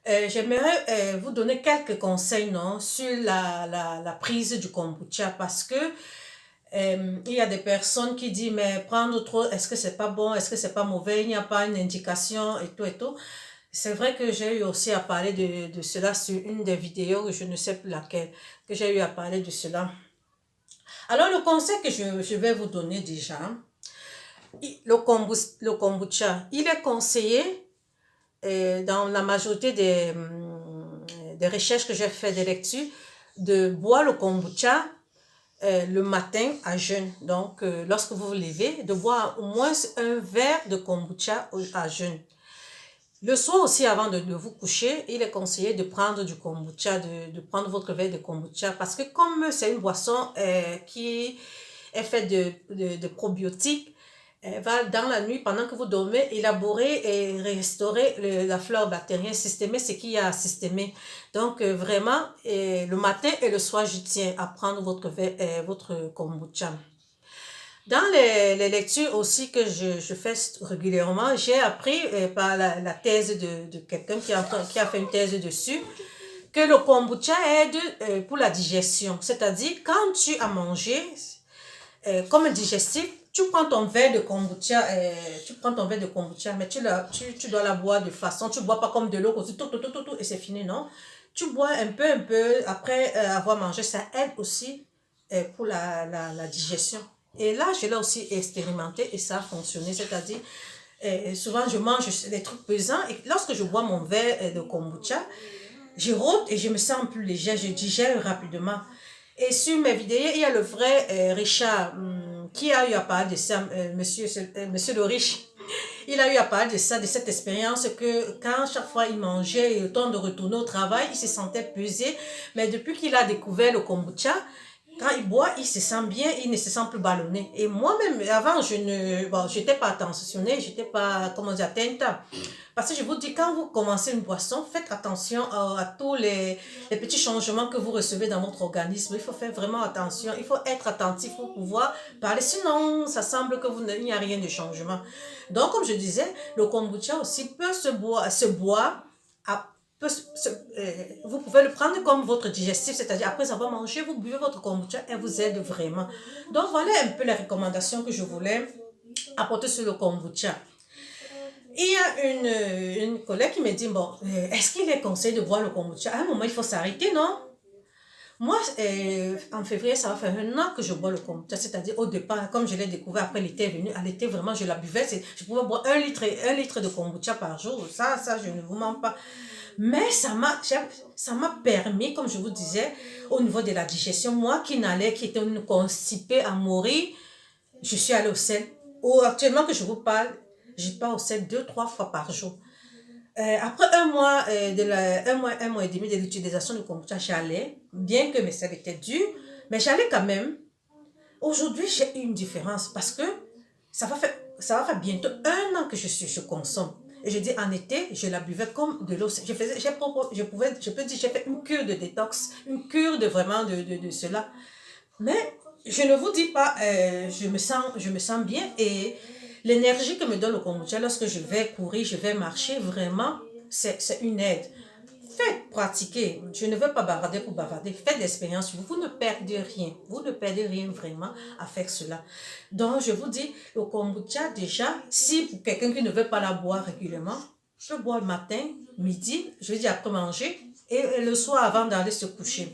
J'aimerais vous donner quelques conseils non, sur la prise du kombucha parce que il y a des personnes qui disent mais prendre trop, est-ce que c'est pas bon, est-ce que c'est pas mauvais, il n'y a pas une indication et tout et tout. C'est vrai que j'ai eu aussi à parler de cela sur une des vidéos, je ne sais plus laquelle, que j'ai eu à parler de cela. Alors le conseil que je vais vous donner déjà, le kombucha, il est conseillé dans la majorité des recherches que j'ai fait des lectures, de boire le kombucha le matin à jeûne. Donc, lorsque vous vous levez, de boire au moins un verre de kombucha à jeûne. Le soir aussi, avant de vous coucher, il est conseillé de prendre du kombucha, de prendre votre verre de kombucha, parce que comme c'est une boisson qui est faite de probiotiques, elle va dans la nuit, pendant que vous dormez, élaborer et restaurer la flore bactérienne, systémer ce qu'il y a à systémer. Donc vraiment, le matin et le soir, je tiens à prendre votre kombucha. Dans les lectures aussi que je fais régulièrement, j'ai appris par la thèse de quelqu'un qui a fait une thèse dessus, que le kombucha aide pour la digestion. C'est-à-dire, quand tu as mangé, comme un digestif, tu prends ton verre de kombucha, mais tu dois la boire de façon, tu ne bois pas comme de l'eau, et c'est fini, non? Tu bois un peu, après avoir mangé, ça aide aussi pour la digestion. Et là, je l'ai aussi expérimenté et ça a fonctionné, c'est-à-dire, souvent je mange des trucs pesants et lorsque je bois mon verre de kombucha, je rôde et je me sens plus léger, je digère rapidement. Et sur mes vidéos, il y a le vrai Richard qui a eu à parler de ça, monsieur le riche. Il a eu à parler de ça, de cette expérience que quand chaque fois il mangeait et le temps de retourner au travail, il se sentait pesé. Mais depuis qu'il a découvert le kombucha, quand il boit, il se sent bien, il ne se sent plus ballonné. Et moi-même, avant, j'étais pas attentionnée, j'étais pas, comment dire, atteinte. Parce que je vous dis, quand vous commencez une boisson, faites attention à tous les petits changements que vous recevez dans votre organisme. Il faut faire vraiment attention, il faut être attentif pour pouvoir parler. Sinon, ça semble que il n'y a rien de changement. Donc, comme je disais, le kombucha aussi peut se boire à vous pouvez le prendre comme votre digestif, c'est-à-dire après avoir mangé, vous buvez votre kombucha et vous aide vraiment. Donc voilà un peu les recommandations que je voulais apporter sur le kombucha. Il y a une collègue qui me dit, bon, est-ce qu'il est conseillé de boire le kombucha? À un moment, il faut s'arrêter, non? Moi, en février, ça va faire un an que je bois le kombucha, c'est-à-dire au départ, comme je l'ai découvert après l'été venu, à l'été, vraiment, je la buvais, je pouvais boire un litre de kombucha par jour, ça, je ne vous mens pas. Mais ça m'a permis, comme je vous disais, au niveau de la digestion, moi qui était une constipée à mourir, je suis allée au sel. Actuellement que je vous parle, je pars au sel 2-3 fois par jour. Après un mois et demi de l'utilisation du kombucha, j'allais, bien que mes selles étaient dures, mais j'allais quand même. Aujourd'hui, j'ai une différence parce que ça va faire bientôt un an que je consomme. Et je dis, en été, je la buvais comme de l'eau. Je peux dire, j'ai fait une cure de détox, une cure de vraiment de cela. Mais je ne vous dis pas, je me sens bien et l'énergie que me donne le kombucha lorsque je vais courir, je vais marcher, vraiment, c'est une aide. Faites pratiquer. Je ne veux pas bavarder pour bavarder. Faites l'expérience. Vous ne perdez rien. Vous ne perdez rien vraiment à faire cela. Donc, je vous dis, le kombucha, déjà, si pour quelqu'un qui ne veut pas la boire régulièrement, je bois le matin, midi, je veux dire après manger, et le soir avant d'aller se coucher.